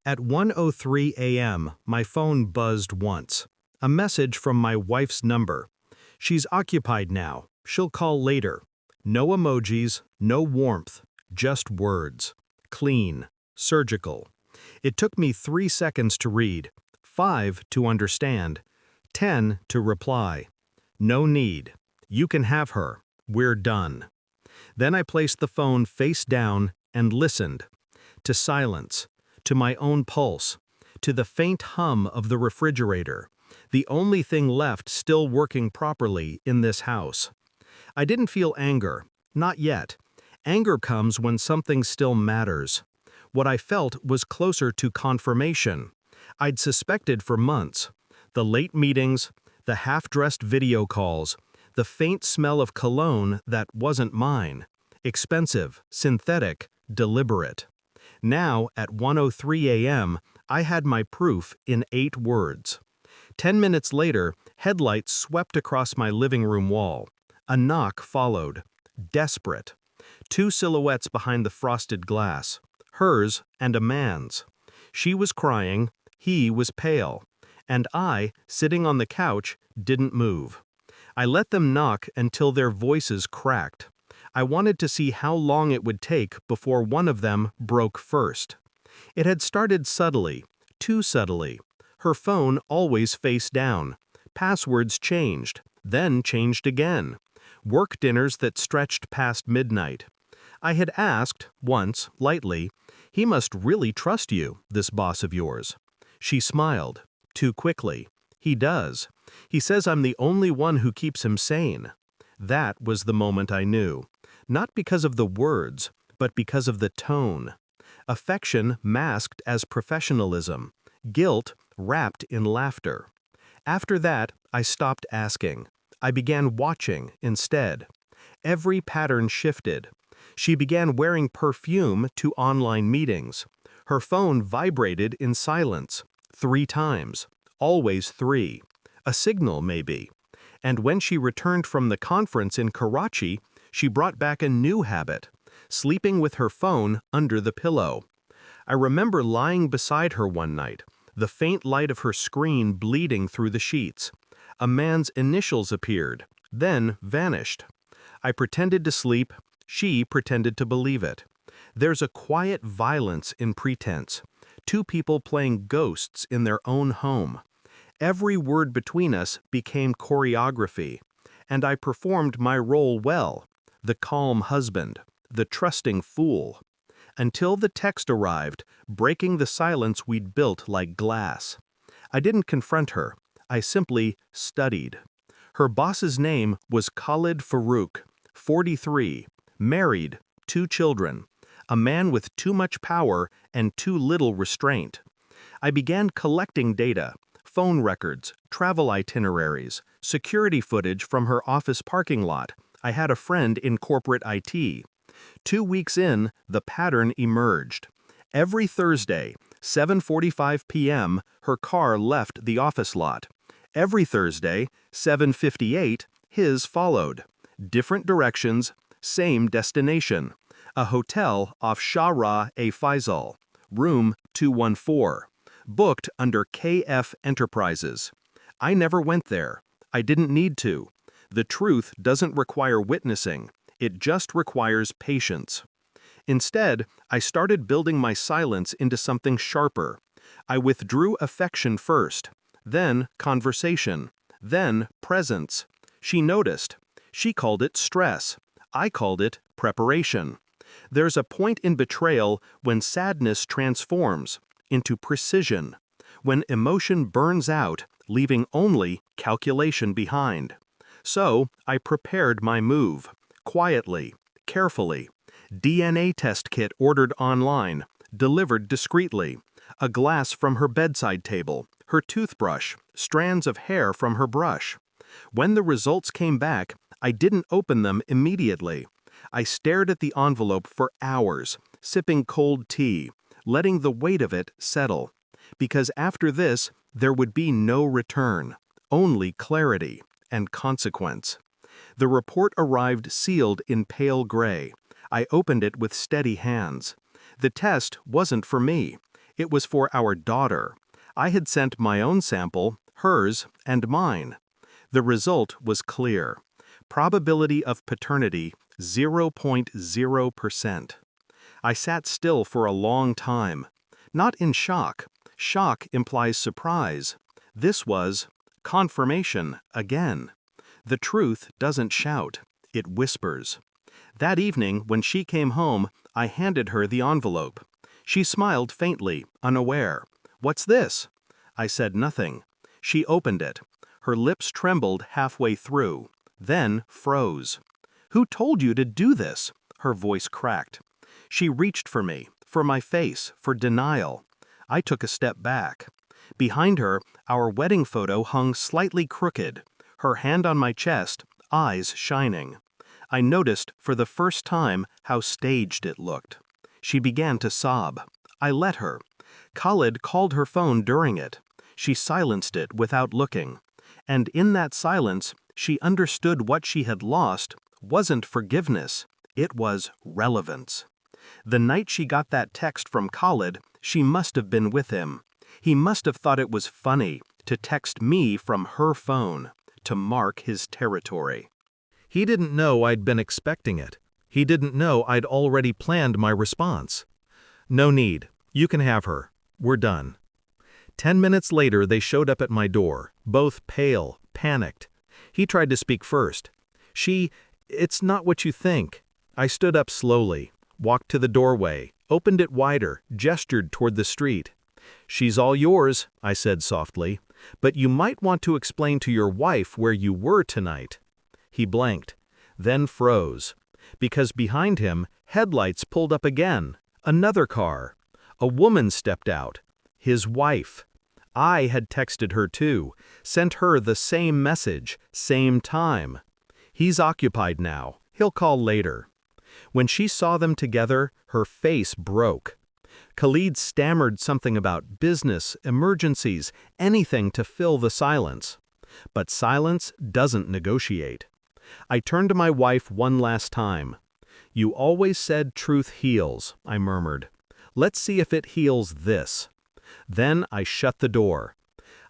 At 1:03 a.m., my phone buzzed once. A message from my wife's number. She's occupied now. She'll call later. No emojis, no warmth, just words. Clean, surgical. It took me 3 seconds to read, 5 to understand, 10 to reply. No need. You can have her. We're done. Then I placed the phone face down and listened. To silence, to my own pulse, to the faint hum of the refrigerator, the only thing left still working properly in this house. I didn't feel anger, not yet. Anger comes when something still matters. What I felt was closer to confirmation. I'd suspected for months. The late meetings, the half-dressed video calls, the faint smell of cologne that wasn't mine. Expensive, synthetic, deliberate. Now, at 1:03 a.m., I had my proof in 8 words. 10 minutes later, headlights swept across my living room wall. A knock followed. Desperate. 2 silhouettes behind the frosted glass. Hers and a man's. She was crying, he was pale. And I, sitting on the couch, didn't move. I let them knock until their voices cracked. I wanted to see how long it would take before one of them broke first. It had started subtly, too subtly. Her phone always face down. Passwords changed, then changed again. Work dinners that stretched past midnight. I had asked, once, lightly, "He must really trust you, this boss of yours." She smiled, too quickly. "He does. He says I'm the only one who keeps him sane." That was the moment I knew. Not because of the words, but because of the tone. Affection masked as professionalism. Guilt wrapped in laughter. After that, I stopped asking. I began watching instead. Every pattern shifted. She began wearing perfume to online meetings. Her phone vibrated in silence. 3 times. Always 3. A signal, maybe. And when she returned from the conference in Karachi, she brought back a new habit, sleeping with her phone under the pillow. I remember lying beside her one night, the faint light of her screen bleeding through the sheets. A man's initials appeared, then vanished. I pretended to sleep, she pretended to believe it. There's a quiet violence in pretense, 2 people playing ghosts in their own home. Every word between us became choreography, and I performed my role well, the calm husband, the trusting fool, until the text arrived, breaking the silence we'd built like glass. I didn't confront her, I simply studied. Her boss's name was Khalid Farouk, 43, married, 2 children, a man with too much power and too little restraint. I began collecting data. Phone records, travel itineraries, security footage from her office parking lot. I had a friend in corporate IT. 2 weeks in, the pattern emerged. Every Thursday, 7:45 p.m., her car left the office lot. Every Thursday, 7:58, his followed. Different directions, same destination. A hotel off Shah-Ra-e-Faisal, room 214. Booked under KF Enterprises. I never went there. I didn't need to. The truth doesn't require witnessing. It just requires patience. Instead, I started building my silence into something sharper. I withdrew affection first, then conversation, then presence. She noticed. She called it stress. I called it preparation. There's a point in betrayal when sadness transforms into precision, when emotion burns out, leaving only calculation behind. So, I prepared my move, quietly, carefully. DNA test kit ordered online, delivered discreetly. A glass from her bedside table, her toothbrush, strands of hair from her brush. When the results came back, I didn't open them immediately. I stared at the envelope for hours, sipping cold tea, letting the weight of it settle. Because after this, there would be no return, only clarity and consequence. The report arrived sealed in pale gray. I opened it with steady hands. The test wasn't for me. It was for our daughter. I had sent my own sample, hers, and mine. The result was clear. Probability of paternity, 0.0%. I sat still for a long time. Not in shock. Shock implies surprise. This was confirmation again. The truth doesn't shout. It whispers. That evening, when she came home, I handed her the envelope. She smiled faintly, unaware. "What's this?" I said nothing. She opened it. Her lips trembled halfway through, then froze. "Who told you to do this?" Her voice cracked. She reached for me, for my face, for denial. I took a step back. Behind her, our wedding photo hung slightly crooked, her hand on my chest, eyes shining. I noticed for the first time how staged it looked. She began to sob. I let her. Khalid called her phone during it. She silenced it without looking. And in that silence, she understood what she had lost wasn't forgiveness, it was relevance. The night she got that text from Khalid, she must have been with him. He must have thought it was funny to text me from her phone, to mark his territory. He didn't know I'd been expecting it. He didn't know I'd already planned my response. "No need. You can have her. We're done." 10 minutes later, they showed up at my door, both pale, panicked. He tried to speak first. "It's not what you think." I stood up slowly, walked to the doorway, opened it wider, gestured toward the street. "She's all yours," I said softly, "but you might want to explain to your wife where you were tonight." He blanked, then froze, because behind him, headlights pulled up again. Another car. A woman stepped out. His wife. I had texted her too, sent her the same message, same time. "He's occupied now. He'll call later." When she saw them together, her face broke. Khalid stammered something about business, emergencies, anything to fill the silence. But silence doesn't negotiate. I turned to my wife one last time. "You always said truth heals," I murmured. "Let's see if it heals this." Then I shut the door.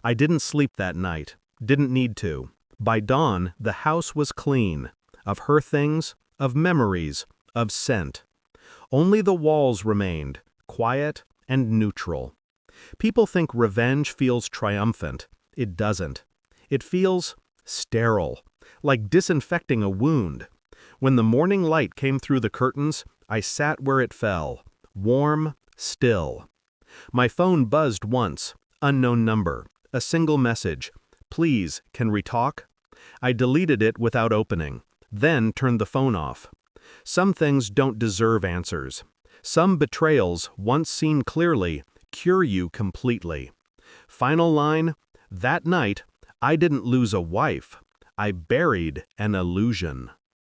I didn't sleep that night. Didn't need to. By dawn, the house was clean. Of her things, of memories, of scent. Only the walls remained, quiet and neutral. People think revenge feels triumphant. It doesn't. It feels sterile, like disinfecting a wound. When the morning light came through the curtains, I sat where it fell, warm, still. My phone buzzed once, unknown number, a single message. "Please, can we talk?" I deleted it without opening, then turned the phone off. Some things don't deserve answers. Some betrayals, once seen clearly, cure you completely. Final line, that night, I didn't lose a wife. I buried an illusion.